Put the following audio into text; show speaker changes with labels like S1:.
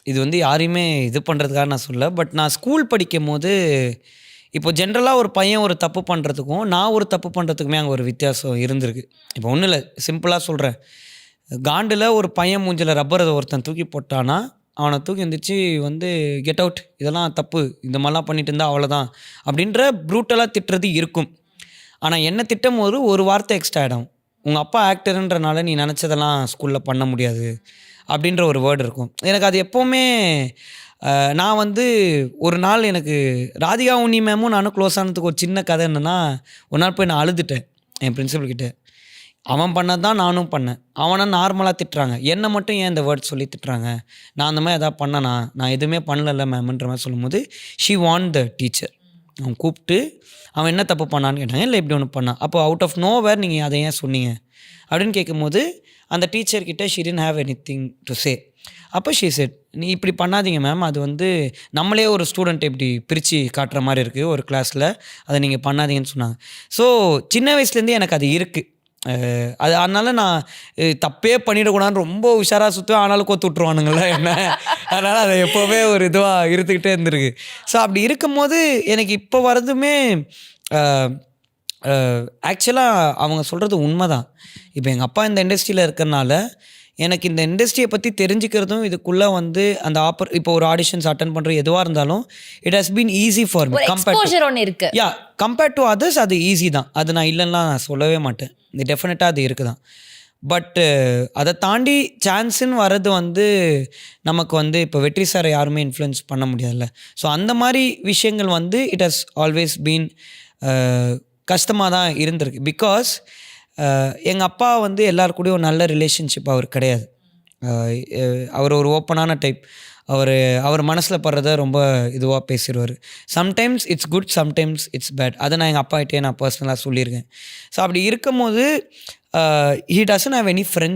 S1: இது வந்து யாரையுமே இது பண்ணுறதுக்காக நான் சொல்லல. பட் நான் ஸ்கூல் படிக்கும்போது, இப்போ ஜென்ரலா ஒரு பையன் ஒரு தப்பு பண்ணுறதுக்கும், நான் ஒரு தப்பு பண்ணுறதுக்குமே அங்கே ஒரு வித்தியாசம் இருந்திருக்கு. இப்போ ஒண்ணும் இல்ல. சிம்பிளா சொல்றேன். காண்டுல ஒரு பையன் மூஞ்சில ரப்பர ஒருத்தன் தூக்கி போட்டான்னா, அவன தூக்கி எந்திரிச்சு வந்து கெட் அவுட். இதெல்லாம் தப்பு. இந்த மாரிலாம் பண்ணிட்டு இருந்தா அவ்வளோதான். அப்படின்ற ப்ரூட்டலா திட்டுறது இருக்கும். ஆனா என்ன திட்டும்போது ஒரு வார்த்தை எக்ஸ்ட்ரா ஆட் ஆகும். உங்க அப்பா ஆக்டர்ன்றனால நீ நெனச்சதெல்லாம் ஸ்கூல்ல பண்ண முடியாது. அப்படின்ற ஒரு வேர்ட் இருக்கும். எனக்கு அது எப்பவுமே நான் வந்து ஒரு நாள் எனக்கு ராதிகா உன்னி மேமும் நானும் க்ளோஸ் ஆனதுக்கு ஒரு சின்ன கதை என்னன்னா, ஒரு நாள் போய் நான் அழுதுட்டேன். என் பிரின்சிபல் கிட்ட. அவன் பண்ணது தான் நானும் பண்ணேன். அவன நார்மலா திட்டுறாங்க. என்ன மட்டும் ஏன் இந்த வேர்ட் சொல்லி திட்டுறாங்க? நான் அந்த மாரி எதாவது பண்ணனா? நான் எதுவுமே பண்ணலல்ல மேம்ன்ற மாரி சொல்லும்போது, ஷி வார்ன்ட் த டீச்சர். அவன் கூப்ட்டு, அவன் என்ன தப்பு பண்ணான்னு கேட்டாங்க. இல்ல இப்படி ஒண்ணு பண்ணான். அப்போ அவுட் ஆஃப் நோவேர் நீங்க அத ஏன் சொன்னீங்க? அப்படின்னு கேட்கும்போது, அந்த டீச்சர் கிட்ட she didn't have anything to say. அப்ப ஷி செட், "நீ இப்படி பண்ணாதீங்க மேம். அது வந்து நம்மளே ஒரு ஸ்டூடண்ட்ட இப்படி பிரிச்சு காட்டுற மாரி இருக்கு ஒரு கிளாஸ்ல. அத நீங்க பண்ணாதீங்கன்னு" சொன்னாங்க. ஸோ சின்ன வயசுலேருந்தே எனக்கு அது இருக்கு. அது அதனால நான் தப்பே பண்ணிடக்கூடாதுன்னு ரொம்ப உஷாரா சுத்துவேன். ஆனாலும் கோத்து விட்டுருவானுங்கல்ல என்ன. அதனால அது எப்பவுமே ஒரு இதுவா இருந்துக்கிட்டே இருந்திருக்கு. ஸோ அப்படி இருக்கும்போது எனக்கு இப்போ வரதுமே அ அ ஆக்சுவலா அவங்க சொல்றது உண்மதான். இப்போ எங்க அப்பா இந்த இண்டஸ்ட்ரியில இருக்கறனால, எனக்கு இந்த இண்டஸ்ட்ரிய பத்தி தெரிஞ்சுக்கிறதும், இதுக்குள்ள வந்து அந்த இப்போ ஒரு ஆடிஷன்ஸ் அட்டெண்ட் பண்ற எதுவா இருந்தாலும், it has been easy for me
S2: ஒரு
S1: கம்பேர்ட் டூ
S2: எக்ஸ்போஷர் ஒண்ணு இருக்கு.
S1: கம்பேர்ட் டு அதர்ஸ் அது ஈஸி தான். அது நான் இல்லன்னுலாம் நான் சொல்லவே மாட்டேன். டெஃபினட்டா அது இருக்கு தான். பட் அத தாண்டி சான்ஸ்ன்னு வர்றது வந்து நமக்கு வந்து இப்போ வெற்றி சார யாருமே இன்ஃப்ளூயன்ஸ் பண்ண முடியாதுல்ல. ஸோ அந்த மாரி விஷயங்கள் வந்து it has always been a கஷ்டமா தான் இருந்திருக்கு. பிகாஸ் எங்க அப்பா வந்து எல்லார் கூடயும் ஒரு நல்ல ரிலேஷன்ஷிப் அவருக்கு கிடையாது. அ எ அவர் ஒரு ஓப்பனான டைப். அவர் மனசுல படுறத ரொம்ப இதுவா பேசிருவாரு. Sometimes it's good, sometimes it's bad. அத நான் எங்க அப்பாகிட்டயே நான் பெர்சனலா சொல்லியிருக்கேன். ஸோ அப்படி இருக்கும்போது, he doesn't have any friends